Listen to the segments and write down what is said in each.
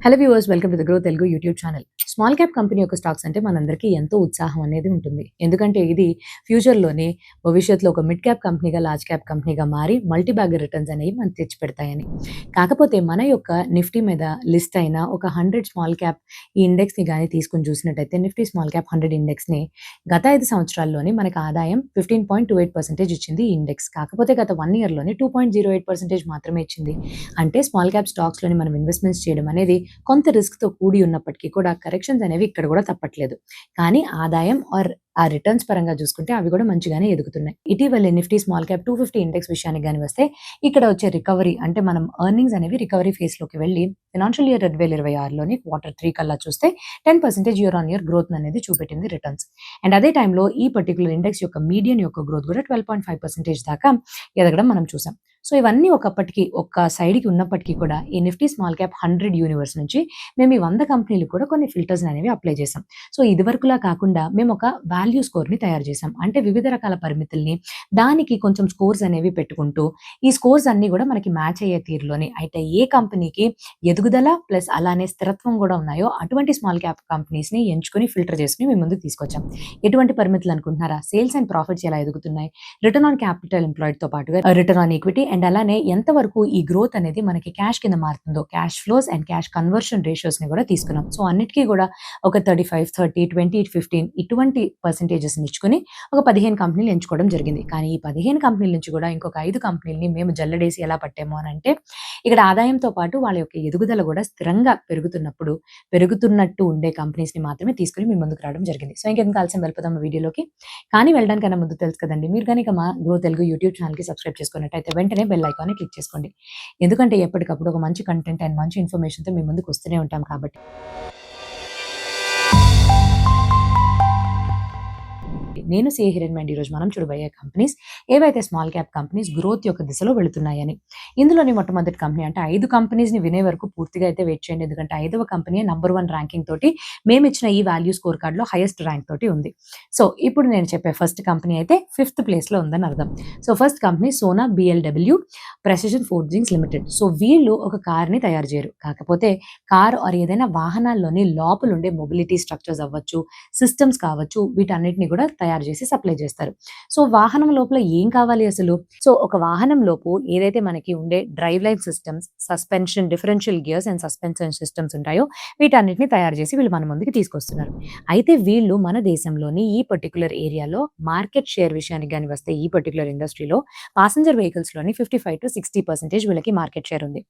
Hello viewers, welcome to the grow Telugu YouTube channel. Small cap company యొక్క stocks అంటే మనందరికీ ఎంతో ఉత్సాహం అనేది ఉంటుంది. ఎందుకంటే ఇది ఫ్యూచర్‌లోనే భవిష్యత్తులో ఒక మిడ్ క్యాప్ కంపెనీగా, లార్జ్ క్యాప్ కంపెనీగా మారి మల్టీ బ్యాగర్ రిటర్న్స్ అనేవి మనకు తెచ్చిపెడతాయని. కాకపోతే మన యొక్క నిఫ్టీ మీద లిస్ట్ అయిన ఒక 100 స్మాల్ క్యాప్ ఈ ఇండెక్స్‌ని గాని తీసుకొని చూసినట్టయితే నిఫ్టీ స్మాల్ క్యాప్ 100 ఇండెక్స్‌ని గత 5 సంవత్సరాల్లోనే మనకు ఆదాయం 15.28% ఇచ్చింది ఈ ఇండెక్స్. కాకపోతే గత 1 ఇయర్‌లోనే 2.08% మాత్రమే ఇచ్చింది. అంటే స్మాల్ క్యాప్ స్టాక్స్‌లోని మనం ఇన్వెస్ట్‌మెంట్స్ చేయడం అనేది కొంత రిస్క్‌తో కూడి ఉన్నప్పటికీ కూడా కరెక్షన్స్ అనేవి ఇక్కడ కూడా తప్పట్లేదు. కానీ ఆదాయం ఆ రిటర్న్స్ పరంగా చూసుకుంటే అవి కూడా మంచిగానే ఎదుగుతున్నాయి. ఇటీవలే నిఫ్టీ స్మాల్ క్యాప్ 250 ఇండెక్స్ విషయానికి గాని వస్తే ఇక్కడ వచ్చే రికవరీ అంటే మనం ఎర్నింగ్స్ అనేవి రికవరీ ఫేజ్‌లోకి వెళ్ళి ఫైనాన్షియల్ ఇయర్ 2026లోని Q3 కల్లా చూస్తే 10% ఇయర్ ఆన్ ఇయర్ గ్రోత్ అనేది చూపెట్టింది రిటర్న్స్. అండ్ అదే టైంలో ఈ పర్టిక్యులర్ ఇండెక్స్ యొక్క మీడియన్ యొక్క గ్రోత్ కూడా 12.5% దాకా ఎదగడం మనం చూసాం. సో ఇవన్నీ ఒకప్పటికి ఒక సైడ్‌కి ఉన్నప్పటికీ కూడా ఈ నిఫ్టీ స్మాల్ క్యాప్ 100 యూనివర్స్ నుంచి మేము ఈ 100 కంపెనీలు కూడా కొన్ని ఫిల్టర్స్ అనేవి అప్లై చేసాం. సో ఇదివరకులా కాకుండా మేము ఒక వాల్యూ స్కోర్‌ని తయారు చేసాం. అంటే వివిధ రకాల పరిమితుల్ని దానికి కొంచెం స్కోర్స్ అనేవి పెట్టుకుంటూ ఈ స్కోర్స్ అన్నీ కూడా మనకి మ్యాచ్ అయ్యే తీరులోనే అయితే ఏ కంపెనీకి ఎదుగుదల ప్లస్ అలానే స్థిరత్వం కూడా ఉన్నాయో అటువంటి స్మాల్ క్యాప్ కంపెనీస్‌ని ఎంచుకొని ఫిల్టర్ చేసుకొని మేము ముందుకు తీసుకొచ్చాం. ఎటువంటి పరిమితులు అనుకుంటున్నారా? సేల్స్ అండ్ ప్రాఫిట్స్ ఎలా ఎదుగుతున్నాయి? రిటర్న్ ఆన్ క్యాపిటల్ ఎంప్లాయిడ్‌తో పాటుగా రిటర్న్ ఆన్ ఈక్విటీ అండ్ అలానే ఎంతవరకు ఈ గ్రోత్ అనేది మనకి క్యాష్ కింద మారుతుందో cash flows and cash conversion రేషియోస్‌ని కూడా తీసుకున్నాం. సో అన్నిటికీ కూడా ఒక 35, 30, 20, 15 ఇటువంటి పర్సెంటేజెస్‌ని ఇచ్చుకొని ఒక 15 కంపెనీలు ఎంచుకోవడం జరిగింది. కానీ ఈ 15 కంపెనీల నుంచి కూడా ఇంకొక 5 కంపెనీలని మేము జల్లెడేసి ఎలా పట్టాము అనంటే ఇక్కడ ఆదాయంతో పాటు వాళ్ళ యొక్క ఎదుగుదల కూడా స్థిరంగా పెరుగుతున్నట్టు ఉండే కంపెనీస్‌ని మాత్రమే తీసుకొని మీ ముందుకు రావడం జరిగింది. సో ఇంకెందుకు ఆలస్యం వెళ్ళిపోదాం వీడియోలోకి. కానీ వెళ్ళడానికన్నా ముందు తెలుసు కదండీ, మీరు గనుక మా గ్రో తెలుగు యూట్యూబ్ ఛానల్‌కి సబ్స్క్రైబ్ చేసుకున్నట్టయితే వెంటనే బెల్ ఐకాన్ని క్లిక్ చేసుకోండి. ఎందుకంటే ఎప్పటికప్పుడు ఒక మంచి కంటెంట్ అండ్ మంచి ఇన్ఫర్మేషన్‌తో మీ ముందుకు వస్తూనే ఉంటాం కాబట్టి. నేను సిఏ హిరణ్మయి. ఈరోజు మనం చూడబోయే కంపెనీస్ ఏవైతే స్మాల్ క్యాప్ కంపెనీస్ గ్రోత్ యొక్క దిశలో వెళుతున్నాయని. ఇందులోని మొట్టమొదటి కంపెనీ అంటే 5 కంపెనీస్‌ని వినే వరకు పూర్తిగా అయితే వెయిట్ చేయండి. ఎందుకంటే 5వ కంపెనీ నంబర్ 1 ర్యాంకింగ్ తోటి మేమిచ్చిన ఈ వాల్యూ స్కోర్ కార్డ్‌లో హైయెస్ట్ ర్యాంక్ తోటి ఉంది. సో ఇప్పుడు నేను చెప్పే ఫస్ట్ కంపెనీ అయితే 5th ప్లేస్‌లో ఉందని అర్థం. So first company Sona BLW precision forgings limited. So వీళ్ళు ఒక కార్‌ని తయారు చేయరు. కాకపోతే కార్ ఆర్ ఏదైనా వాహనాల్లోని లోపల ఉండే మొబిలిటీ స్ట్రక్చర్స్ అవ్వచ్చు, సిస్టమ్స్ కావచ్చు, వీటన్నిటిని కూడా తయారు చేసి సప్లై చేస్తారు. సో వాహనం లోపల ఏం కావాలి అసలు? సో ఒక వాహనం లోపు ఏదైతే మనకి ఉండే drive line systems, suspension, differential gears and suspension systems ఉంటాయో వీటన్నిటిని తయారు చేసి వీళ్ళు మన ముందుకి తీసుకొస్తున్నారు. అయితే వీళ్ళు మన దేశంలోని ఈ పర్టిక్యులర్ ఏరియాలో మార్కెట్ షేర్ విషయానికి గాని వస్తే ఈ పర్టిక్యులర్ ఇండస్ట్రీలో పాసెంజర్ వెహికల్స్‌లోని 55-60% వీళ్ళకి మార్కెట్ షేర్ ఉంది.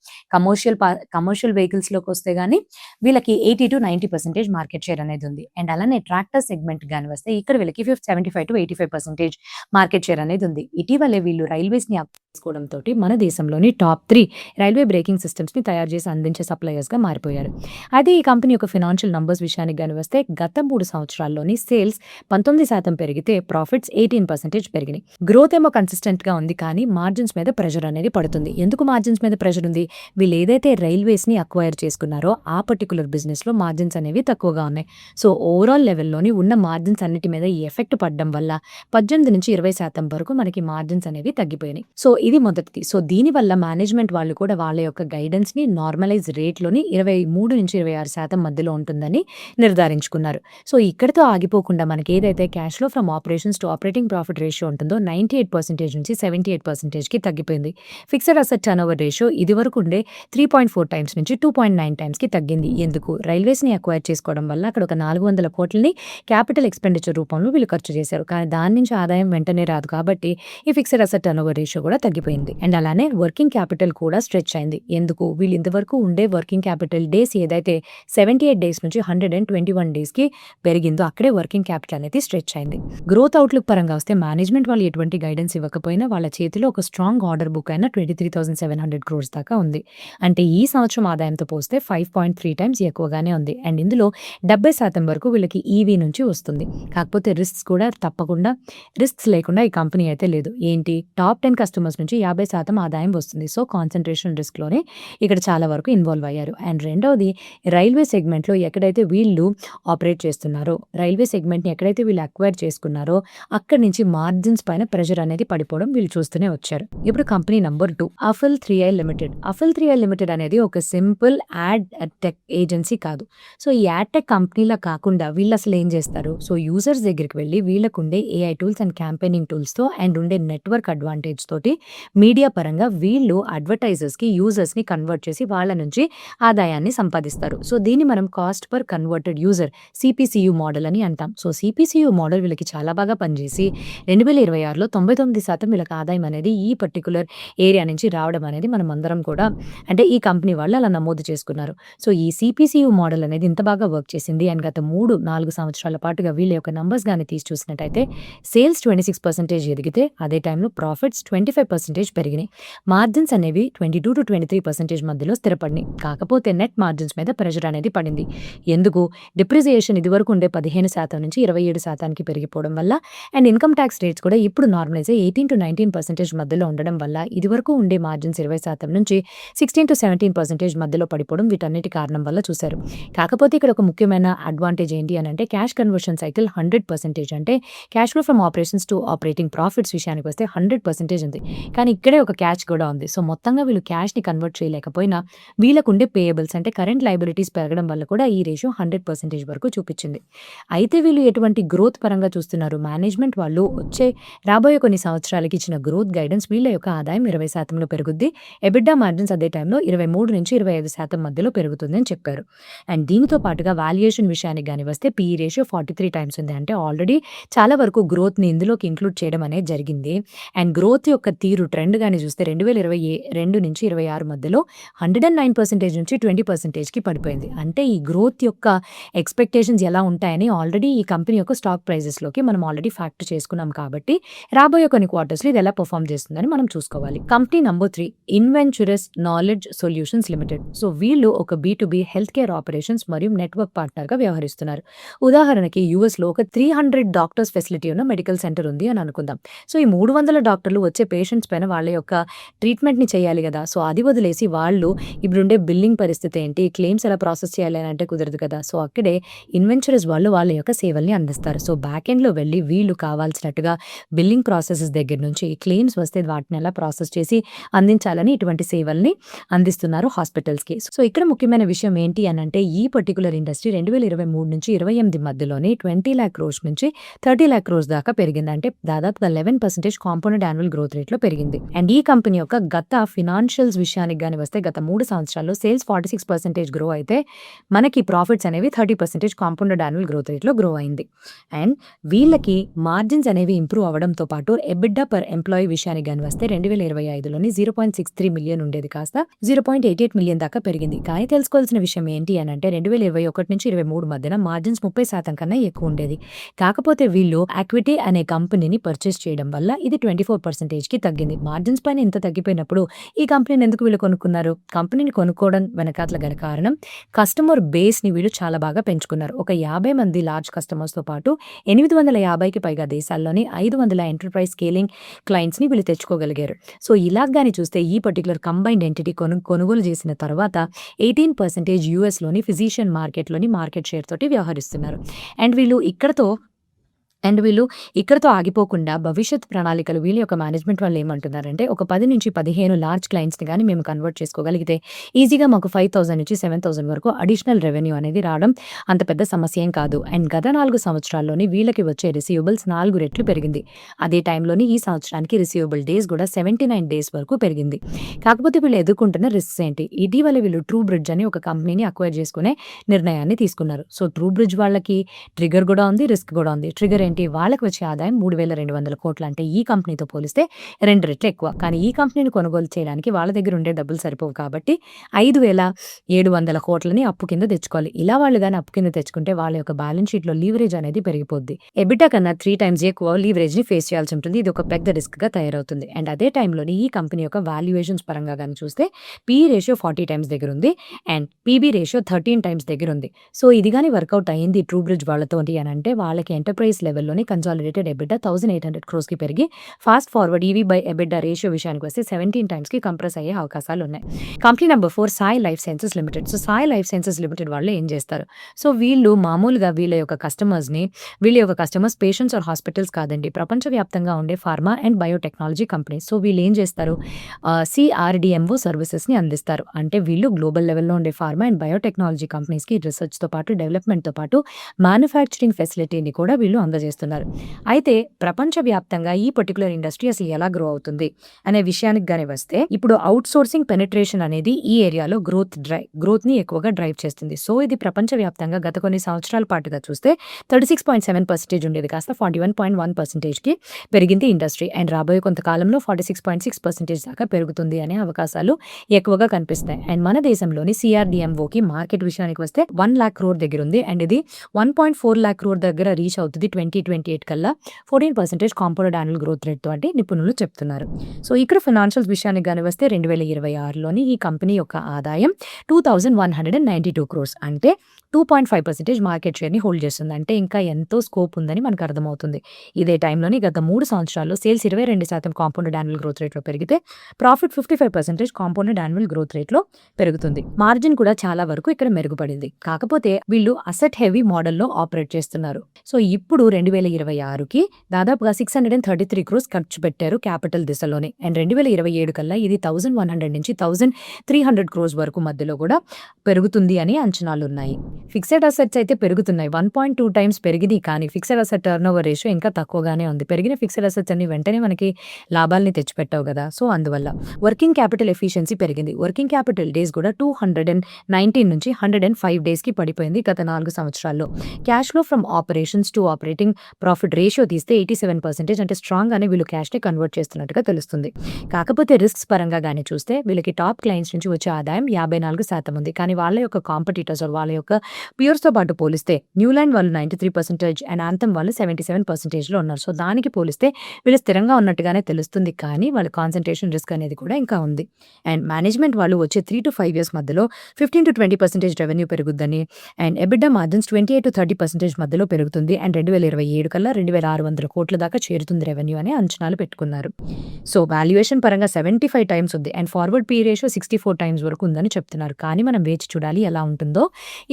కమర్షియల్ వెహికల్స్‌లోకి వస్తే గాని వీళ్ళకి 80-90% మార్కెట్ షేర్ అనేది ఉంది. అండ్ అలానే ట్రాక్టర్ సెగ్మెంట్ గాని వస్తే ఇక్కడ వీళ్ళకి 75-85% మార్కెట్ షేర్ అనేది ఉంది. ఇటీవలే వీళ్ళు రైల్వేస్‌ని తీసుకోవడంతోటి మన దేశంలోని టాప్ 3 రైల్వే బ్రేకింగ్ సిస్టమ్స్‌ని తయారు చేసి అందించే సప్లయర్స్‌గా మారిపోయారు. అయితే ఈ కంపెనీ యొక్క ఫైనాన్షియల్ నంబర్స్ విషయానికి గాని వస్తే గత 3 సంవత్సరాల్లోని సేల్స్ 19% పెరిగితే ప్రాఫిట్స్ 18% పెరిగినాయి. గ్రోత్ ఏమో కన్సిస్టెంట్‌గా ఉంది, కానీ మార్జిన్స్ మీద ప్రెషర్ అనేది పడుతుంది. ఎందుకు మార్జిన్స్ మీద ప్రెషర్ ఉంది? వీళ్ళు ఏదైతే రైల్వేస్‌ని అక్వైర్ చేసుకున్నారో ఆ పర్టిక్యులర్ బిజినెస్‌లో మార్జిన్స్ అనేవి తక్కువగా ఉన్నాయి. సో ఓవరాల్ లెవెల్‌లోని ఉన్న మార్జిన్స్ అన్నిటి మీద ఈ ఎఫెక్ట్ పడడం వల్ల 18-20% వరకు మనకి మార్జిన్స్ అనేవి తగ్గిపోయినాయి. సో ఇది మొదటిది. సో దీనివల్ల మేనేజ్మెంట్ వాళ్ళు కూడా వాళ్ళ యొక్క గైడెన్స్‌ని నార్మలైజ్ రేట్‌లోని 23-26% మధ్యలో ఉంటుందని నిర్ధారించుకున్నారు. సో ఇక్కడితో ఆగిపోకుండా మనకి ఏదైతే cash flow from operations to operating profit ratio ఉంటుందో 98% నుంచి 78%కి తగ్గిపోయింది. ఫిక్స్డ్ అసెట్ టర్నోవర్ రేషియో ఇదివరకు ఉండే 3.4 టైమ్స్ నుంచి 2.9 టైమ్స్‌కి తగ్గింది. ఎందుకు? రైల్వేస్‌ని అక్వైర్ చేసుకోవడం వల్ల అక్కడ ఒక 400 కోట్లని క్యాపిటల్ ఎక్స్‌పెండిచర్ రూపంలో వీళ్ళు ఖర్చు చేశారు. కానీ దాని నుంచి ఆదాయం వెంటనే రాదు కాబట్టి ఈ ఫిక్స్డ్ అసెట్ టర్నోవర్ రేషియో కూడా తగ్గిపోయింది. అండ్ అలానే వర్కింగ్ క్యాపిటల్ కూడా స్ట్రెచ్ అయింది. ఎందుకు? వీళ్ళు ఇంతవరకు ఉండే వర్కింగ్ క్యాపిటల్ డేస్ ఏదైతే 78 డేస్ నుంచి 121 డేస్‌కి పెరిగిందో అక్కడే వర్కింగ్ క్యాపిటల్ అనేది స్ట్రెచ్ అయింది. గ్రోత్ అవుట్‌లుక్ పరంగా వస్తే మేనేజ్మెంట్ వాళ్ళు ఎటువంటి గైడెన్స్ ఇవ్వకపోయినా వాళ్ళ చేతిలో ఒక స్ట్రాంగ్ ఆర్డర్ బుక్ అయిన 23,700 crores దాకా ఉంది. అంటే ఈ సంవత్సరం ఆదాయంతో పోస్తే 5.3 టైమ్స్ ఎక్కువగానే ఉంది. అండ్ ఇందులో 70% వరకు వీళ్ళకి ఈవీ నుంచి వస్తుంది. కాకపోతే రిస్క్స్ కూడా కూడా తప్పకుండా రిస్క్స్ లేకుండా ఈ కంపెనీ అయితే లేదు. ఏంటి టాప్ 10 కస్టమర్స్ నుంచి 50% ఆదాయం వస్తుంది. సో, కాన్సంట్రేషన్ రిస్క్‌లోనే ఇక్కడ చాలా వరకు ఇన్వాల్వ్ అయ్యారు. అండ్ రెండోది రైల్వే సెగ్మెంట్‌లో ఎక్కడైతే వీళ్ళు ఆపరేట్ చేస్తున్నారో, రైల్వే సెగ్మెంట్‌ని ఎక్కడైతే వీళ్ళు అక్వైర్ చేసుకున్నారో, అక్కడి నుంచి మార్జిన్స్ పైన ప్రెషర్ అనేది పడిపోవడం వీళ్ళు చూస్తూనే వచ్చారు. ఇప్పుడు company number 2 Affle 3i limited. Affle 3i limited అనేది ఒక సింపుల్ యాడ్ టెక్ ఏజెన్సీ కాదు. సో, ఈ యాడ్ టెక్ కంపెనీలా కాకుండా వీళ్ళు అసలు ఏం చేస్తారు? సో, యూజర్స్ దగ్గరికి వెళ్ళి వీళ్ళకుండే ఏఐ టూల్స్ అండ్ క్యాంపెయినింగ్ టూల్స్‌తో అండ్ ఉండే నెట్వర్క్ అడ్వాంటేజ్ తోటి మీడియా పరంగా వీళ్ళు అడ్వర్టైజర్స్‌కి, యూజర్స్‌ని కన్వర్ట్ చేసి వాళ్ళ నుంచి ఆదాయాన్ని సంపాదిస్తారు. సో, దీన్ని మనం cost per converted user CPCU model అని అంటాం. సో, సిపిసియు మోడల్ వీళ్ళకి చాలా బాగా పనిచేసి 2026లో 99% వీళ్ళకి ఆదాయం అనేది ఈ పర్టిక్యులర్ ఏరియా నుంచి రావడం అనేది మనం అందరం కూడా అంటే ఈ కంపెనీ వాళ్ళు అలా నమోదు చేసుకున్నారు. సో, ఈ సిపిసియు మోడల్ అనేది ఇంత బాగా వర్క్ చేసింది. అండ్ గత 3-4 సంవత్సరాల పాటుగా వీళ్ళ యొక్క నంబర్స్ గాని తీసి చూసినట్టయితే సేల్స్ 26% ఎదిగితే అదే టైంలో ప్రాఫిట్స్ 25% పెరిగినాయి. మార్జిన్స్ అనేవి 22-23% మధ్యలో స్థిరపడినాయి. కాకపోతే నెట్ మార్జిన్స్ మీద ప్రెషర్ అనేది పడింది. ఎందుకు? డిప్రిసియేషన్ ఇదివరకు ఉండే 15% నుంచి 27%కి పెరిగిపోవడం వల్ల అండ్ ఇన్కమ్ ట్యాక్స్ రేట్స్ కూడా ఇప్పుడు నార్మలైజ్ 18-19% మధ్యలో ఉండడం వల్ల ఇదివరకు ఉండే మార్జిన్స్ 20% నుంచి 16-17% మధ్యలో పడిపోవడం వీటన్నిటి కారణం వల్ల చూశారు. కాకపోతే ఇక్కడ ఒక ముఖ్యమైన అడ్వాంటేజ్ ఏంటి అని అంటే క్యాష్ కన్వర్షన్ సైకిల్ 100% అంటే cash flow from operations to operating profits విషయానికి వస్తే 100% ఉంది. కానీ ఇక్కడే ఒక క్యాచ్ కూడా ఉంది. సో, మొత్తంగా వీళ్ళు క్యాష్‌ని కన్వర్ట్ చేయలేకపోయినా వీళ్ళకుండే పేయబుల్స్ అంటే కరెంట్ లయబిలిటీస్ పెరగడం వల్ల కూడా ఈ రేషియో 100% వరకు చూపించింది. అయితే వీళ్ళు ఎటువంటి గ్రోత్ పరంగా చూస్తున్నారు? మేనేజ్మెంట్ వాళ్ళు రాబోయే కొన్ని సంవత్సరాలకి ఇచ్చిన గ్రోత్ గైడెన్స్ వీళ్ళ యొక్క ఆదాయం 20%లో పెరుగుద్ది. ఎబిడ్డా మార్జిన్స్ అదే టైంలో 23-25% మధ్యలో పెరుగుతుందని చెప్పారు. అండ్ దీనితో పాటుగా వాల్యుయేషన్ విషయానికి గాని వస్తే పీఈ రేషియో 43 టైమ్స్ ఉంది. అంటే ఆల్రెడీ చాలా వరకు గ్రోత్‌ని ఇందులోకి ఇంక్లూడ్ చేయడం అనేది జరిగింది. అండ్ గ్రోత్ యొక్క తీరు ట్రెండ్ గాని చూస్తే 2022-26 మధ్యలో 109% నుంచి 20%కి పడిపోయింది. అంటే ఈ గ్రోత్ యొక్క ఎక్స్‌పెక్టేషన్స్ ఎలా ఉంటాయని ఆల్రెడీ ఈ కంపెనీ యొక్క స్టాక్ ప్రైజెస్‌లోకి మనం ఆల్రెడీ ఫ్యాక్టర్ చేసుకున్నాం కాబట్టి రాబోయే కొన్ని క్వార్టర్స్‌లో ఇది ఎలా పెర్ఫార్మ్ చేస్తుందని మనం చూసుకోవాలి. Company number 3 Inventurus knowledge solutions limited. So, వీళ్ళు ఒక బి2బి హెల్త్ కేర్ ఆపరేషన్స్ మరియు నెట్వర్క్ పార్ట్నర్‌గా వ్యవహరిస్తున్నారు. ఉదాహరణకి యూఎస్‌లో ఒక 300 డాక్టర్స్ ఫెసిలిటీ ఉన్న మెడికల్ సెంటర్ ఉంది అని అనుకుందాం. సో, ఈ 300 డాక్టర్లు వచ్చే పేషెంట్స్ పైన వాళ్ళ యొక్క ట్రీట్మెంట్‌ని చేయాలి కదా! సో, అది వదిలేసి వాళ్ళు ఇప్పుడుండే బిల్లింగ్ పరిస్థితి ఏంటి? క్లెయిమ్స్ ఎలా ప్రాసెస్ చేయాలి అని అంటే కుదరదు కదా! సో, అక్కడే ఇన్వెంచురస్ వాళ్ళు వాళ్ళ యొక్క సేవల్ని అందిస్తారు. సో, బ్యాక్ ఎండ్‌లో వెళ్ళి వీళ్ళు కావాల్సినట్టుగా బిల్లింగ్ ప్రాసెసెస్ దగ్గర నుంచి క్లెయిమ్స్ వస్తే వాటిని ఎలా ప్రాసెస్ చేసి అందించాలని ఇటువంటి సేవల్ని అందిస్తున్నారు హాస్పిటల్స్‌కి. సో, ఇక్కడ ముఖ్యమైన విషయం ఏంటి అనంటే ఈ పర్టిక్యులర్ ఇండస్ట్రీ 2023-28 మధ్యలోనే 20 lakh crores నుంచి 30 lakh crores దాకా పెరిగింది. అంటే దాదాపుగా 11% కాంపౌండెడ్ యాన్యువల్ గ్రోత్ రేట్‌లో పెరిగింది. అండ్ ఈ కంపెనీ యొక్క గత ఫినాన్షియల్స్ విషయానికి గాని వస్తే గత 3 సంవత్సరాల్లో సేల్స్ 46% గ్రో అయితే మనకి ప్రాఫిట్స్ అనేవి 30% కాంపౌండెడ్ యాన్యువల్ గ్రోత్ రేట్‌లో గ్రో అయింది. అండ్ వీళ్ళకి మార్జిన్స్ అనేవి ఇంప్రూవ్ అవ్వడంతో పాటు ఎబిడ్డా పర్ ఎంప్లాయీ విషయానికి గాని వస్తే 2025లోని 0.63 మిలియన్ ఉండేది కాస్త 0.88 మిలియన్ దాకా పెరిగింది. కానీ తెలుసుకోవాల్సిన విషయం ఏంటి అనంటే 2021-23 మధ్యన మార్జిన్స్ 30% కన్నా ఎక్కువ ఉండేది. కాకపోతే వీళ్ళు ఆక్విటీ అనే కంపెనీని పర్చేస్ చేయడం వల్ల ఇది 24%కి తగ్గింది. మార్జిన్స్ పైన ఇంత తగ్గిపోయినప్పుడు ఈ కంపెనీని ఎందుకు వీళ్ళు కొనుక్కున్నారు? కంపెనీని కొనుక్కోవడం వెనకాతల గల కారణం కస్టమర్ బేస్‌ని వీళ్ళు చాలా బాగా పెంచుకున్నారు. ఒక 50 మంది లార్జ్ కస్టమర్స్‌తో పాటు 850కి పైగా దేశాల్లోని 500 ఎంటర్ప్రైజ్ స్కేలింగ్ క్లయింట్స్‌ని వీళ్ళు తెచ్చుకోగలిగారు. సో, ఇలా గాని చూస్తే ఈ పర్టిక్యులర్ కంబైన్డ్ ఎంటిటీ కొనుగోలు చేసిన తర్వాత 18% యూఎస్‌లోని ఫిజిషియన్ మార్కెట్‌లోని మార్కెట్ షేర్ తోటి వ్యవహరిస్తున్నారు. అండ్ వీళ్ళు ఇక్కడితో ఆగిపోకుండా భవిష్యత్ ప్రణాళికలు వీళ్ళ యొక్క మేనేజ్మెంట్ వాళ్ళు ఏమంటున్నారంటే ఒక 10-15 లార్జ్ క్లయింట్స్‌ని గాని మేము కన్వర్ట్ చేసుకోగలిగితే ఈజీగా మాకు 5,000-7,000 వరకు అడిషనల్ రెవెన్యూ అనేది రావడం అంత పెద్ద సమస్య ఏం కాదు. అండ్ గత 4 సంవత్సరాల్లోని వీళ్ళకి వచ్చే రిసీవబుల్స్ 4 రెట్లు పెరిగింది. అదే టైంలోని ఈ సంవత్సరానికి రిసీవబుల్ డేస్ కూడా 79 డేస్ వరకు పెరిగింది. కాకపోతే వీళ్ళు ఎదుర్కొంటున్న రిస్క్స్ ఏంటి? ఇటీవల వీళ్ళు ట్రూ బ్రిడ్జ్ అని ఒక కంపెనీని అక్వైర్ చేసుకునే నిర్ణయాన్ని తీసుకున్నారు. సో, ట్రూ బ్రిడ్జ్ వాళ్ళకి ట్రిగర్ కూడా ఉంది, రిస్క్ కూడా ఉంది. ట్రిగర్ ఏంటి? వాళ్ళకి వచ్చే ఆదాయం 3,200 కోట్లు. అంటే ఈ కంపెనీతో పోలిస్తే 2 రెట్లు ఎక్కువ. కానీ ఈ కంపెనీని కొనుగోలు చేయడానికి వాళ్ళ దగ్గర ఉండే డబ్బులు సరిపోవు కాబట్టి 5,700 కోట్లని అప్పు కింద తెచ్చుకోవాలి. ఇలా వాళ్ళు గాని అప్పు కింద తెచ్చుకుంటే వాళ్ళ యొక్క బ్యాలెన్స్ షీట్‌లో లీవరేజ్ అనేది పెరిగిపోద్ది. ఎబిటా కన్నా 3 టైమ్స్ ఎక్కువ లీవరేజ్‌ని ఫేస్ చేయాల్సి ఉంటుంది. ఇది ఒక పెద్ద రిస్క్‌గా తయారవుతుంది. అండ్ అదే టైంలోని ఈ కంపెనీ యొక్క వాల్యుయేషన్స్ పరంగా గాని చూస్తే పీఈ రేషియో 40 టైమ్స్ దగ్గర ఉంది. అండ్ పీబీ రేషియో 13 టైమ్స్ దగ్గర ఉంది. సో, ఇది గాని వర్కౌట్ అయింది ట్రూ బ్రిడ్జ్ వాళ్ళతోటి అనంటే వాళ్ళకి ఎంటర్ప్రైజ్ లెవెల్ లెవెల్‌లోని కన్సాలిడేటెడ్ ఎబిటా 1800 క్రోర్స్‌కి పెరిగి fast forward EV by EBITDA ratio విషయానికి వస్తే 17 టైమ్స్‌కి కంప్రెస్ అయ్యే అవకాశాలున్నాయి. Company number 4 Sai life sciences limited. So, Sai life sciences limited వాళ్ళు ఏం చేస్తారు? సో, వీళ్ళు మామూలుగా వీళ్ళ యొక్క కస్టమర్స్ పేషెంట్స్ ఆర్ హాస్పిటల్స్ కాదండి. ప్రపంచవ్యాప్తంగా ఉండే pharma and biotechnology companies. So, వీళ్ళేం చేస్తారు? సీఆర్‌డీఎంఓ సర్వీసెస్‌ని అందిస్తారు. అంటే వీళ్ళు గ్లోబల్ లెవెల్‌లో ఉండే ఫార్మా అండ్ బయోటెక్నాలజీ కంపెనీస్‌కి రిసర్చ్‌తో పాటు, డెవలప్‌మెంట్‌తో పాటు మ్యానుఫ్యాక్చరింగ్ ఫెసిలిటీని కూడా వీళ్ళు అందజేస్తున్నారు. అయితే ప్రపంచవ్యాప్తంగా ఈ పర్టిక్యులర్ ఇండస్ట్రీ అసలు ఎలా గ్రో అవుతుంది అనే విషయానికి గాని వస్తే, ఇప్పుడు ఔట్‌సోర్సింగ్ పెనిట్రేషన్ అనేది ఈ ఏరియాలో గ్రోత్‌ని ఎక్కువగా డ్రైవ్ చేస్తుంది. సో, ఇది ప్రపంచవ్యాప్తంగా గత కొన్ని సంవత్సరాల పాటుగా చూస్తే 36.7% ఉండేది కాస్త 41.1%కి పెరిగింది ఇండస్ట్రీ. అండ్ రాబోయే కొంతకాలంలో 46.6% దాకా పెరుగుతుంది అనే అవకాశాలు ఎక్కువగా కనిపిస్తాయి. అండ్ మన దేశంలోని సీఆర్‌డీఎంఓకి మార్కెట్ విషయానికి వస్తే 1,00,000 క్రోర్ దగ్గరుంది. అండ్ ఇది 1.4 లాక్ క్రోర్ దగ్గర రీచ్ అవుతుంది 2028 కల్లా 14% కాంపౌండెడ్ యాన్యువల్ గ్రోత్ రేట్ తోటి నిపుణులు చెప్తున్నారు. సో, ఇక్కడ ఫైనాన్షియల్స్ విషయానికి గాని వస్తే 2026లోని ఈ కంపెనీ యొక్క ఆదాయం 2,192 క్రోర్స్ అంటే 2.5% మార్కెట్ షేర్‌ని హోల్డ్ చేస్తుంది. అంటే ఇంకా ఎంతో స్కోప్ ఉందని మనకు అర్థమవుతుంది. ఇదే టైంలోని గత 3 సంవత్సరాల్లో సేల్స్ 22% కాంపౌండెడ్ యాన్యువల్ గ్రోత్ రేట్‌లో పెరిగితే ప్రాఫిట్ 55% కాంపౌండెడ్ యాన్యువల్ గ్రోత్ రేట్‌లో పెరుగుతుంది. మార్జిన్ కూడా చాలా వరకు ఇక్కడ మెరుగుపడింది. కాకపోతే వీళ్ళు అసెట్ హెవీ మోడల్‌లో ఆపరేట్ చేస్తున్నారు. సో, ఇప్పుడు 2026కి దాదాపుగా 633 క్రోర్స్ ఖర్చు పెట్టారు క్యాపిటల్ దిశలోనే. అండ్ 2027 కల్లా ఇది 1,100 నుంచి 1,300 క్రోర్స్ వరకు మధ్యలో కూడా పెరుగుతుంది అని అంచనాలున్నాయి. ఫిక్స్డ్ అసెట్స్ అయితే పెరుగుతున్నాయి. 1.2 టైమ్స్ పెరిగినాయి. కానీ ఫిక్స్డ్ అసెట్ టర్నోవర్ రేషియో ఇంకా తక్కువగానే ఉంది. పెరిగిన ఫిక్స్డ్ అసెట్స్ అన్ని వెంటనే మనకి లాభాల్ని తెచ్చిపెట్టవు కదా! సో, అందువల్ల వర్కింగ్ క్యాపిటల్ ఎఫిషియన్సీ పెరిగింది. వర్కింగ్ క్యాపిటల్ డేస్ కూడా 219 నుంచి 105 డేస్‌కి పడిపోయింది గత 4 సంవత్సరాల్లో. Cash flow from operations to operating profit ratio తీస్తే 87% అంటే స్ట్రాంగ్‌గానే వీళ్ళు క్యాష్‌ని కన్వర్ట్ చేస్తున్నట్టుగా తెలుస్తుంది. కాకపోతే రిస్క్స్ పరంగా గాని చూస్తే వీళ్ళకి టాప్ క్లయింట్స్ నుంచి వచ్చే ఆదాయం 54% ఉంది. కానీ వాళ్ళ యొక్క కాంపిటీటర్స్ ఆర్ వాళ్ళ యొక్క పియర్స్‌తో పాటు పోలిస్తే న్యూలాండ్ వాళ్ళు 93% అండ్ యాంథమ్ వాళ్ళు 77%లో ఉన్నారు. సో, దానికి పోలిస్తే వీళ్ళు స్థిరంగా ఉన్నట్టుగానే తెలుస్తుంది. కానీ వాళ్ళ కాన్సంట్రేషన్ రిస్క్ అనేది కూడా ఇంకా ఉంది. అండ్ మేనేజ్మెంట్ వాళ్ళు వచ్చే 3-5 ఇయర్స్ మధ్యలో 15-20% రెవెన్యూ పెరుగుద్దని అండ్ ఎబిటా మార్జిన్స్ 28-30% మధ్యలో పెరుగుతుంది. అండ్ 2027 కల్లా 2,600 కోట్ల దాకా చేరుతుంది రెవెన్యూ అని అంచనాలు పెట్టుకున్నారు. సో, వాల్యుయేషన్ పరంగా 75 టైమ్స్ ఉంది. And forward P ratio 64 times వరకు ఉందని చెప్తున్నారు. కానీ మనం వేచి చూడాలి ఎలా ఉంటుందో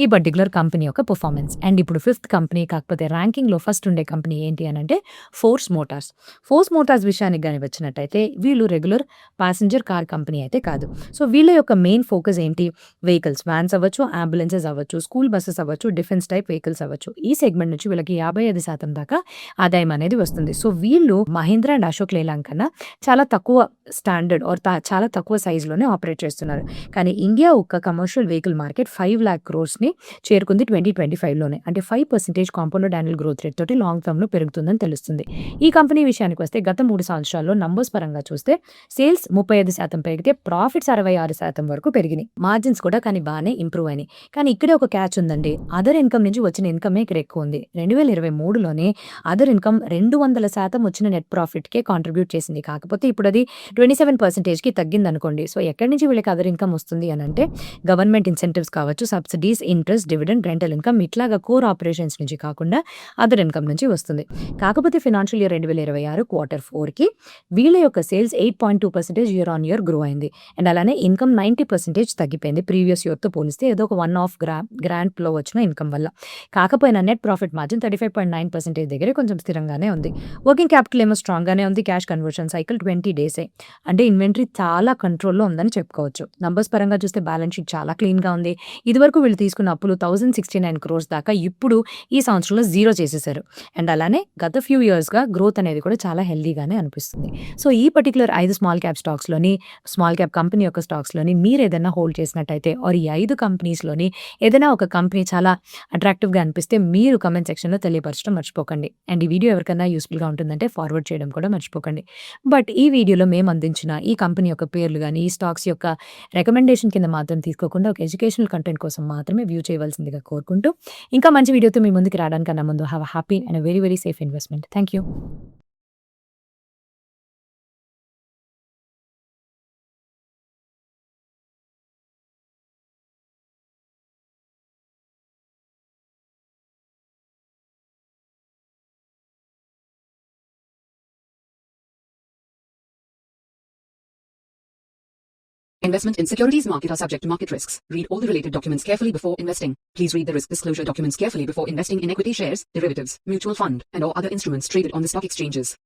ఈ పర్టిక్యులర్ కంపెనీ యొక్క పర్ఫార్మెన్స్. అండ్ ఇప్పుడు 5th కంపెనీ కాకపోతే ర్యాంకింగ్‌లో ఫస్ట్ ఉండే కంపెనీ ఏంటి అనంటే ఫోర్స్ మోటార్స్. ఫోర్స్ మోటార్స్ విషయానికి గాని వచ్చినట్టయితే వీళ్ళు రెగ్యులర్ ప్యాసింజర్ కార్ కంపెనీ అయితే కాదు. సో, వీళ్ళ యొక్క మెయిన్ ఫోకస్ ఏంటి? వెహికల్స్, వ్యాన్స్ అవ్వచ్చు, అంబులెన్సెస్ అవ్వచ్చు, స్కూల్ బసెస్ అవ్వచ్చు, డిఫెన్స్ టైప్ వెహికల్స్ అవ్వచ్చు. ఈ సెగ్మెంట్ నుంచి వీళ్ళకి 55% దాకా ఆదాయం అనేది వస్తుంది. సో, వీళ్ళు మహీంద్రా అండ్ అశోక్ లేలాండ్ కన్నా చాలా తక్కువ స్టాండర్డ్ ఆర్ చాలా తక్కువ సైజ్‌లోనే ఆపరేట్ చేస్తున్నారు. కానీ ఇండియా ఒక్క కమర్షియల్ వెహికల్ మార్కెట్ 5,00,000 క్రోర్స్‌ని చేరుకుంది 2025లోనే. అంటే 5% కాంపౌండెడ్ యాన్యువల్ గ్రోత్ రేట్ తోటి లాంగ్ టర్మ్‌లో పెరుగుతుందని తెలుస్తుంది. ఈ కంపెనీ విషయానికి వస్తే గత 3 సంవత్సరాల్లో నంబర్స్ పరంగా చూస్తే సేల్స్ 35% పెరిగితే ప్రాఫిట్స్ 66% వరకు పెరిగినాయి. మార్జిన్స్ కూడా కానీ బానే ఇంప్రూవ్ అయినాయి. కానీ ఇక్కడే ఒక క్యాచ్ ఉందండి. అదర్ ఇన్‌కమ్ నుంచి వచ్చిన ఇన్‌కమే ఇక్కడ ఎక్కువ ఉంది. 2023లోనే అదర్ ఇన్‌కమ్ 200% వచ్చిన నెట్ ప్రాఫిట్‌కే కాంట్రిబ్యూట్ చేసింది. కాకపోతే ఇప్పుడు అది 27%కి తగ్గిందనుకోండి. సో, ఎక్కడి నుంచి వీళ్ళకి అదర్ ఇన్‌కమ్ వస్తుంది అనంటే గవర్నమెంట్ ఇన్సెంటివ్స్ కావచ్చు, subsidies, interest, dividend, rental income ఇట్లాగా కోర్ ఆపరేషన్స్ నుంచి కాకుండా అదర్ ఇన్‌కమ్ నుంచి వస్తుంది. కాకపోతే ఫైనాన్షియల్ ఇయర్ 2026 క్వార్టర్ 4కి వీళ్ళ యొక్క sales 8.2% year on year grow అయింది. అండ్ అలానే ఇన్‌కమ్ 90% తగ్గిపోయింది ప్రీవియస్ ఇయర్‌తో పోలిస్తే. ఏదో ఒక వన్ ఆఫ్ గ్రాంట్‌లో వచ్చిన ఇన్‌కమ్ వల్ల. కాకపోయినా నెట్ ప్రాఫిట్ మార్జిన్ 35.9% దగ్గరే కొంచెం స్థిరంగానే ఉంది. వర్కింగ్ క్యాపిటల్ ఏమో స్ట్రాంగ్‌గానే ఉంది. క్యాష్ కన్వర్షన్ సైకిల్ 20 డేసే. అంటే ఇన్వెంటరీ చాలా కంట్రోల్‌లో ఉందని చెప్పుకోవచ్చు. నంబర్స్ పరంగా చూస్తే బ్యాలెన్స్ షీట్ చాలా క్లీన్‌గా ఉంది. ఇదివరకు వీళ్ళు తీసుకున్న అప్పులు 1,069 క్రోర్స్ దాకా ఇప్పుడు ఈ సంవత్సరంలో జీరో చేసేసారు. అండ్ అలానే గత ఫ్యూ ఇయర్స్‌గా గ్రోత్ అనేది కూడా చాలా హెల్తీగానే అనిపిస్తుంది. సో, ఈ పర్టిక్యులర్ 5 స్మాల్ క్యాప్ కంపెనీ యొక్క స్టాక్స్‌లోని మీరేదైనా హోల్డ్ చేసినట్టయితే ఆర్ ఈ 5 కంపెనీస్‌లోని ఏదైనా ఒక కంపెనీ చాలా అట్రాక్టివ్‌గా అనిపిస్తే మీరు కామెంట్ సెక్షన్‌లో తెలియపరచడం మర్చిపోకండి. అండ్ ఈ వీడియో ఎవరికైనా యూస్‌ఫుల్‌గా ఉంటుందంటే ఫార్వర్డ్ చేయడం కూడా మర్చిపోకండి. బట్ ఈ వీడియోలో మేము అందించిన ఈ కంపెనీ యొక్క పేర్లు గాని, ఈ స్టాక్స్ యొక్క రికమెండేషన్ కింద మాత్రం తీసుకోకుండా ఒక ఎడ్యుకేషనల్ కంటెంట్ కోసం మాత్రమే వ్యూ చేయవలసిందిగా కోరుకుంటూ ఇంకా మంచి వీడియోతో మీ ముందుకు రావడానికన్నా ముందు have a happy and very very safe investment. Thank you. Investment in securities market are subject to market risks. Read all the related documents carefully before investing. Please read the risk disclosure documents carefully before investing in equity shares, derivatives, mutual fund, and or other instruments traded on the stock exchanges.